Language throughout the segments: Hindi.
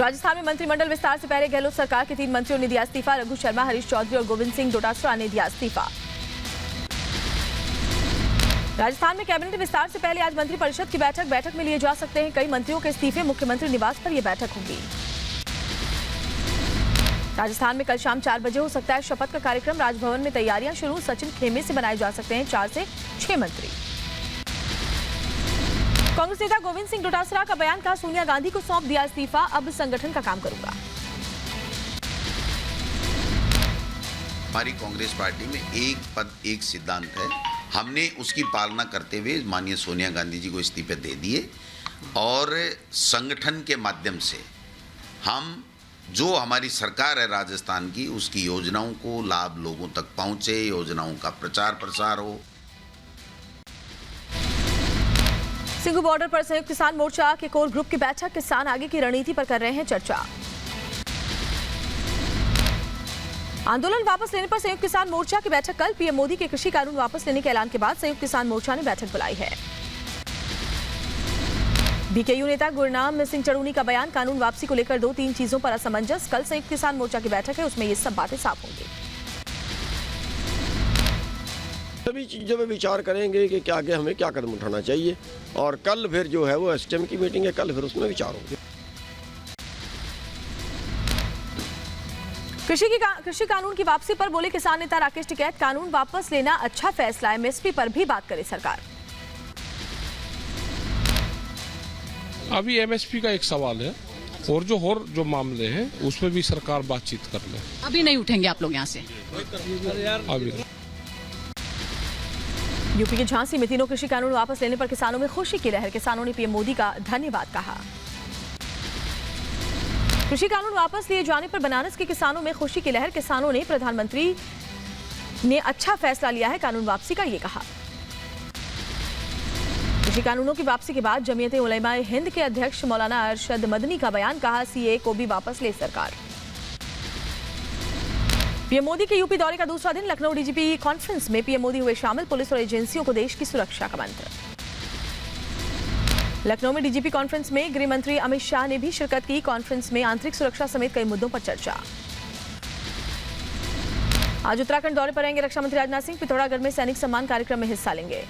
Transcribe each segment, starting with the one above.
राजस्थान में मंत्रिमंडल विस्तार से पहले गहलोत सरकार के 3 मंत्रियों ने दिया इस्तीफा। रघु शर्मा, हरीश चौधरी और गोविंद सिंह डोटासरा ने दिया इस्तीफा। राजस्थान में कैबिनेट विस्तार से पहले आज मंत्रिपरिषद की बैठक में लिए जा सकते हैं कई मंत्रियों के इस्तीफे। मुख्यमंत्री निवास पर यह बैठक होगी। राजस्थान में कल शाम 4 बजे हो सकता है शपथ का कार्यक्रम। राजभवन में तैयारियां शुरू। सचिन खेमे से बनाए जा सकते हैं 4 से 6 मंत्री। कांग्रेस नेता गोविंद सिंह डोटासरा का बयान, कहा सोनिया गांधी को सौंप दिया इस्तीफा, अब संगठन का काम करूंगा। हमारी कांग्रेस पार्टी में एक पद एक सिद्धांत है। हमने उसकी पालना करते हुए माननीय सोनिया गांधी जी को इस्तीफे दे दिए और संगठन के माध्यम से हम जो हमारी सरकार है राजस्थान की, उसकी योजनाओं को लाभ लोगों तक पहुंचे, योजनाओं का प्रचार प्रसार हो। सिंघू बॉर्डर पर संयुक्त किसान मोर्चा के कोर ग्रुप की बैठक। किसान आगे की रणनीति पर कर रहे हैं चर्चा। आंदोलन वापस लेने पर संयुक्त किसान मोर्चा की बैठक कल। पीएम मोदी के कृषि कानून वापस लेने के ऐलान के बाद संयुक्त किसान मोर्चा ने बैठक बुलाई है। बीकेयू नेता गुरनाम सिंह चढ़ूनी का बयान, कानून वापसी को लेकर 2-3 चीजों पर असमंजस। कल संयुक्त किसान मोर्चा की बैठक है, उसमें ये सब बातें साफ होंगी। सभी चीज़ों में विचार करेंगे कि क्या आगे हमें क्या कदम उठाना चाहिए और कल फिर जो है वो एसटीएम की मीटिंग है, कल फिर उसमें विचार होंगे। कृषि कानून की वापसी पर बोले किसान नेता राकेश टिकैत, कानून वापस लेना अच्छा फैसला है, एमएसपी पर भी बात करे सरकार। अभी एमएसपी का एक सवाल है और जो मामले हैं उसमें भी सरकार बातचीत कर ले। अभी नहीं उठेंगे आप लोग यहाँ से? अभी यूपी के झांसी में तीनों कृषि कानून वापस लेने पर किसानों में खुशी की लहर। किसानों ने पीएम मोदी का धन्यवाद कहा। कृषि कानून वापस लिए जाने पर बनारस के किसानों में खुशी की लहर। किसानों ने प्रधानमंत्री ने अच्छा फैसला लिया है कानून वापसी का, ये कहा। कृषि कानूनों की वापसी के बाद जमीयत उलमा हिंद के अध्यक्ष मौलाना अरशद मदनी का बयान, कहा सीए को भी वापस ले सरकार। पीएम मोदी के यूपी दौरे का दूसरा दिन। लखनऊ डीजीपी कॉन्फ्रेंस में पीएम मोदी हुए शामिल। पुलिस और एजेंसियों को देश की सुरक्षा का मंत्र। लखनऊ में डीजीपी कॉन्फ्रेंस में गृह मंत्री अमित शाह ने भी शिरकत की। कॉन्फ्रेंस में आंतरिक सुरक्षा समेत कई मुद्दों पर चर्चा। आज उत्तराखंड दौरे पर रहेंगे रक्षा मंत्री राजनाथ सिंह। पिथौरागढ़ में सैनिक सम्मान कार्यक्रम में हिस्सा लेंगे।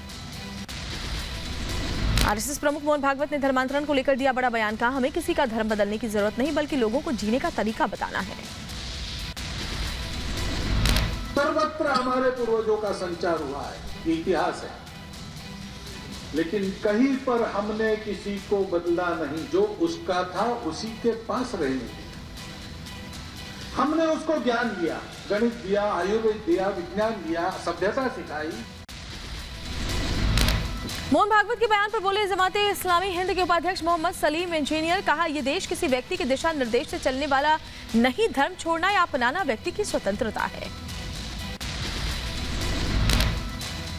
आरएसएस प्रमुख मोहन भागवत ने धर्मांतरण को लेकर दिया बड़ा बयान, कहा हमें किसी का धर्म बदलने की जरूरत नहीं, बल्कि लोगों को जीने का तरीका बताना है। सर्वत्र हमारे पूर्वजों का संचार हुआ है, ये इतिहास है, लेकिन कहीं पर हमने किसी को बदला नहीं। जो उसका था उसी के पास रहने दिया। हमने उसको ज्ञान दिया, गणित दिया, आयुर्वेद दिया, विज्ञान दिया, सभ्यता सिखाई। मोहन भागवत के बयान पर बोले जमाते इस्लामी हिंद के उपाध्यक्ष मोहम्मद सलीम इंजीनियर, कहा यह देश किसी व्यक्ति के दिशा निर्देश से चलने वाला नहीं। धर्म छोड़ना या अपनाना व्यक्ति की स्वतंत्रता है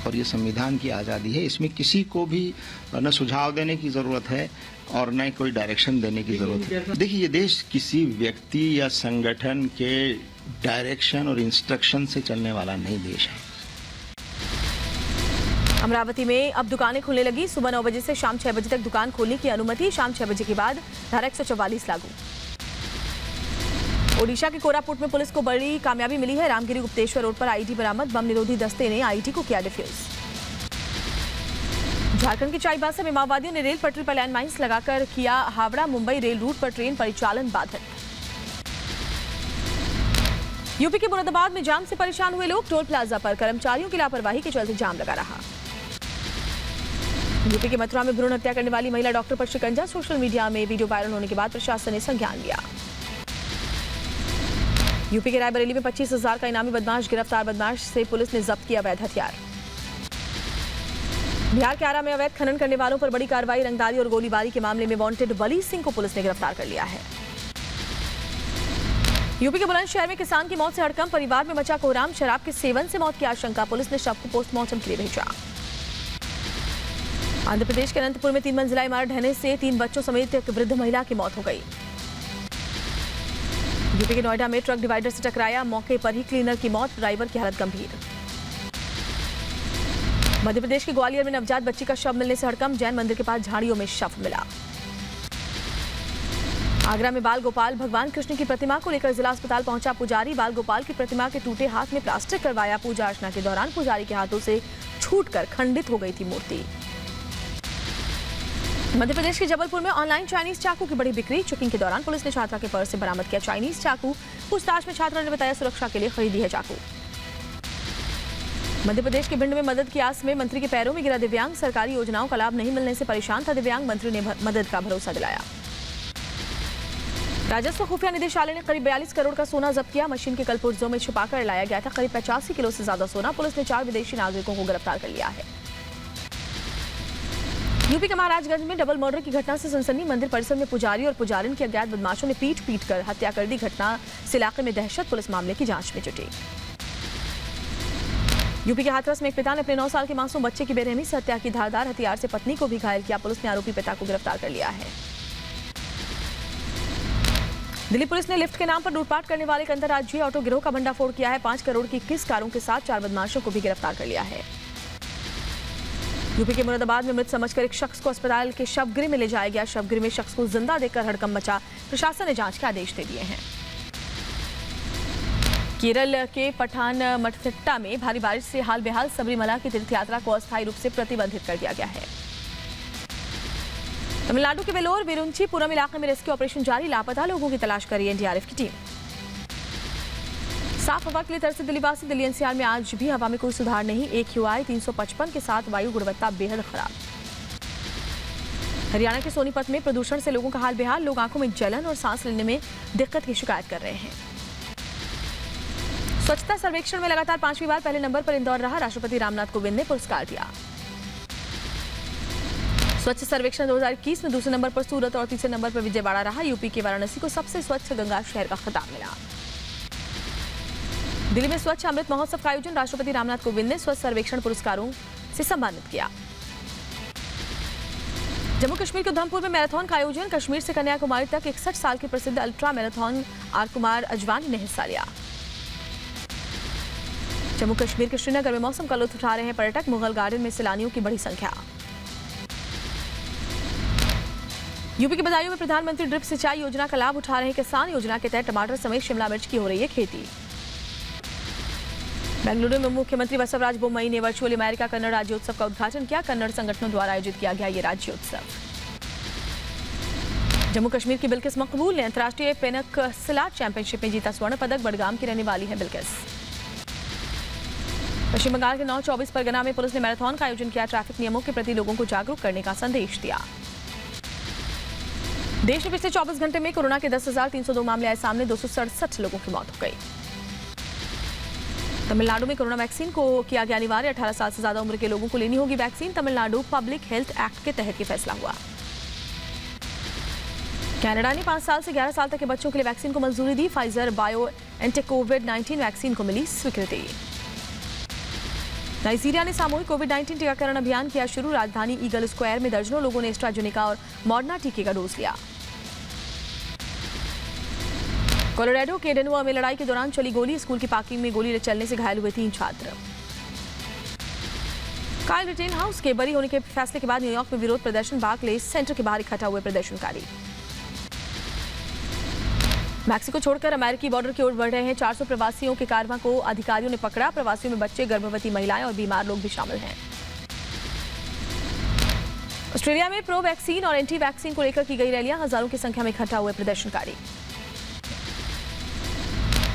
और ये संविधान की आज़ादी है। इसमें किसी को भी न सुझाव देने की ज़रूरत है और न कोई डायरेक्शन देने की ज़रूरत है। देखिए, ये देश किसी व्यक्ति या संगठन के डायरेक्शन और इंस्ट्रक्शन से चलने वाला नहीं देश है। अमरावती में अब दुकानें खुलने लगी। सुबह 9 बजे से शाम 6 बजे तक दुकान खोलने की अनुमति। शाम 6 बजे के बाद धारा 144 लागू। ओडिशा के कोरापुट में पुलिस को बड़ी कामयाबी मिली है। रामगिरी गुप्तेश्वर रोड पर आईडी बरामद। बम निरोधी दस्ते ने आईडी को किया डिफ्यूज। झारखंड के चाईबासा में माओवादियों ने रेल पटरी पर लैंड माइंस लगाकर किया हावड़ा मुंबई रेल रूट पर ट्रेन परिचालन बाधित। यूपी के मुरादाबाद में जाम से परेशान हुए लोग। टोल प्लाजा पर कर्मचारियों की लापरवाही के चलते जाम लगा रहा। यूपी के मथुरा में भ्रूण हत्या करने वाली महिला डॉक्टर पर शिकंजा। सोशल मीडिया में वीडियो वायरल होने के बाद प्रशासन ने संज्ञान लिया। यूपी के रायबरेली में 25,000 का इनामी बदमाश गिरफ्तार। बदमाश से पुलिस ने जब्त किया अवैध हथियार। बिहार के आरा में अवैध खनन करने वालों पर बड़ी कार्रवाई। रंगदारी और गोलीबारी के मामले में वांटेड वली सिंह को पुलिस ने गिरफ्तार कर लिया है। यूपी के बुलंदशहर में किसान की मौत से हड़कंप। परिवार में मचा कोहराम। शराब के सेवन से मौत की आशंका। पुलिस ने शव को पोस्टमार्टम के लिए भेजा। आंध्र प्रदेश के अनंतपुर में 3 मंजिला इमारत ढहने से 3 बच्चों समेत एक वृद्ध महिला की मौत हो गई। यूपी के नोएडा में ट्रक डिवाइडर से टकराया। मौके पर ही क्लीनर की मौत। ड्राइवर की हालत गंभीर। मध्य प्रदेश के ग्वालियर में नवजात बच्ची का शव मिलने से हड़कंप। जैन मंदिर के पास झाड़ियों में शव मिला। आगरा में बाल गोपाल भगवान कृष्ण की प्रतिमा को लेकर जिला अस्पताल पहुंचा पुजारी। बाल गोपाल की प्रतिमा के टूटे हाथ में प्लास्टर करवाया। पूजा अर्चना के दौरान पुजारी के हाथों से छूटकर खंडित हो गई थी मूर्ति। मध्य प्रदेश के जबलपुर में ऑनलाइन चाइनीज चाकू की बड़ी बिक्री। चेकिंग के दौरान पुलिस ने छात्रा के पर्स से बरामद किया चाइनीज चाकू। पूछताछ में छात्रा ने बताया सुरक्षा के लिए खरीदी है चाकू। मध्य प्रदेश के भिंड में मदद की आस में मंत्री के पैरों में गिरा दिव्यांग। सरकारी योजनाओं का लाभ नहीं मिलने से परेशान था दिव्यांग। मंत्री ने मदद का भरोसा दिलाया। राजस्व खुफिया निदेशालय ने करीब 42 करोड़ का सोना जब्त किया। मशीन के कलपुर्जों में छुपाकर लाया गया था करीब 85 किलो से ज्यादा सोना। पुलिस ने 4 विदेशी नागरिकों को गिरफ्तार कर लिया है। यूपी के महाराजगंज में डबल मर्डर की घटना से सनसनी। मंदिर परिसर में पुजारी और पुजारिन की अज्ञात बदमाशों ने पीट कर हत्या कर दी। घटना से इलाके में दहशत। पुलिस मामले की जांच में जुटी। यूपी के हाथरस में एक पिता ने अपने 9 साल के मासूम बच्चे की बेरहमी से हत्या की। धारदार हथियार से पत्नी को भी घायल किया। पुलिस ने आरोपी पिता को गिरफ्तार कर लिया है। दिल्ली पुलिस ने लिफ्ट के नाम पर लूटपाट करने वाले एक अंतर्राज्यीय ऑटो गिरोह का भंडाफोड़ किया है। 5 करोड़ की 21 कारों के साथ 4 बदमाशों को भी गिरफ्तार कर लिया है। यूपी के मुरादाबाद में मृत समझकर एक शख्स को अस्पताल के शवगृह में ले जाया गया। शवगृह में शख्स को जिंदा देखकर हड़कंप मचा। प्रशासन ने जांच के आदेश दे दिए हैं। केरल के पठान मठिट्टा में भारी बारिश से हाल बेहाल। सबरीमला की तीर्थ यात्रा को अस्थायी रूप से प्रतिबंधित कर दिया गया है। तमिलनाडु के वेलोर विरुंचीपुरम इलाके में रेस्क्यू ऑपरेशन जारी। लापता लोगों की तलाश कर रही है एनडीआरएफ की टीम। साफ हवा के लिए तरसे दिल्लीवासी। दिल्ली एनसीआर में आज भी हवा में कोई सुधार नहीं। AQI 355 के साथ वायु गुणवत्ता बेहद खराब। हरियाणा के सोनीपत में प्रदूषण से लोगों का हाल बेहाल। लोग आंखों में जलन और सांस लेने में दिक्कत की शिकायत कर रहे हैं। स्वच्छता सर्वेक्षण में लगातार 5वीं बार पहले नंबर पर इंदौर रहा। राष्ट्रपति रामनाथ कोविंद ने पुरस्कार दिया। स्वच्छ सर्वेक्षण 2021 में दूसरे नंबर पर सूरत और तीसरे नंबर पर विजयवाड़ा रहा। यूपी के वाराणसी को सबसे स्वच्छ गंगा शहर का खिताब मिला। दिल्ली में स्वच्छ अमृत महोत्सव का आयोजन। राष्ट्रपति रामनाथ कोविंद ने स्वच्छ सर्वेक्षण पुरस्कारों से सम्मानित किया। जम्मू कश्मीर के उधमपुर में मैराथन का आयोजन। कश्मीर से कन्याकुमारी तक 61 साल के प्रसिद्ध अल्ट्रा मैराथन आर कुमार अजवानी ने हिस्सा लिया। जम्मू कश्मीर के श्रीनगर में मौसम का लुत्फ उठा रहे हैं पर्यटक। मुगल गार्डन में सैलानियों की बड़ी संख्या। यूपी के बदायूं में प्रधानमंत्री ड्रिप सिंचाई योजना का लाभ उठा रहे हैं किसान। योजना के तहत टमाटर समेत शिमला मिर्च की हो रही है खेती। बेंगलुरु में मुख्यमंत्री बसवराज बोम्मई ने वर्चुअली अमेरिका कन्नड़ राज्योत्सव का उद्घाटन किया। कन्नड़ संगठनों द्वारा आयोजित किया गया ये राज्योत्सव। जम्मू कश्मीर की बिल्किस मकबूल ने अंतर्राष्ट्रीय पेनक सिलाट चैंपियनशिप में जीता स्वर्ण पदक। बडगाम की रहने वाली है बिल्किस। पश्चिम बंगाल के 9-24 परगना में पुलिस ने मैराथन का आयोजन किया। ट्रैफिक नियमों के प्रति लोगों को जागरूक करने का संदेश दिया। देश में पिछले 24 घंटे में कोरोना के 10,302 मामले आए सामने। 267 लोगों की मौत हो गई। तमिलनाडु में कोरोना वैक्सीन को किया गया अनिवार्य। 18 साल से ज्यादा उम्र के लोगों को लेनी होगी vaccine. Tamil Nadu public health act के तहत ये फैसला हुआ। कनाडा ने 5 साल से 11 साल तक के बच्चों के लिए वैक्सीन को मंजूरी दी। फाइजर बायोएनटेक कोविड-19 वैक्सीन को मिली स्वीकृति। नाइजीरिया ने सामूहिक कोविड-19 टीकाकरण अभियान किया शुरू। राजधानी ईगल स्क्वायर में दर्जनों लोगों ने एस्ट्राजेनेका और मॉडर्ना टीके का डोज लिया। कोलोराडो के डेनवर में लड़ाई के दौरान चली गोली। स्कूल की पार्किंग में गोली चलने से घायल हुए 3 छात्र। काइल रिटेनहाउस के बरी होने के फैसले के बाद न्यूयॉर्क में विरोध प्रदर्शन। बार्कलेज सेंटर के बाहर इकट्ठा हुए प्रदर्शनकारी। मैक्सिको छोड़कर अमेरिकी बॉर्डर की ओर बढ़ रहे हैं 400 प्रवासियों के कारवां को अधिकारियों ने पकड़ा। प्रवासियों में बच्चे, गर्भवती महिलाएं और बीमार लोग भी शामिल हैं। ऑस्ट्रेलिया में प्रो वैक्सीन और एंटी वैक्सीन को लेकर की गई रैलियां। हजारों की संख्या में इकट्ठा हुए प्रदर्शनकारी।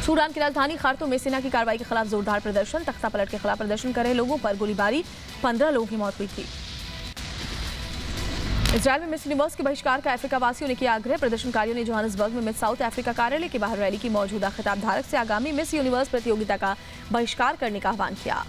सूडान की राजधानी खार्तूम में सेना की कार्रवाई के खिलाफ जोरदार प्रदर्शन। तख्ता पलट के खिलाफ प्रदर्शन कर रहे लोगों पर गोलीबारी। 15 लोगों की मौत हुई थी। इजरायल में मिस यूनिवर्स के बहिष्कार का अफ्रीका वासियों ने किया आग्रह। प्रदर्शनकारियों ने जोहान्सबर्ग में मिस साउथ अफ्रीका कार्यालय के बाहर रैली की। मौजूदा खिताब धारक से आगामी मिस यूनिवर्स प्रतियोगिता का बहिष्कार करने का आह्वान किया।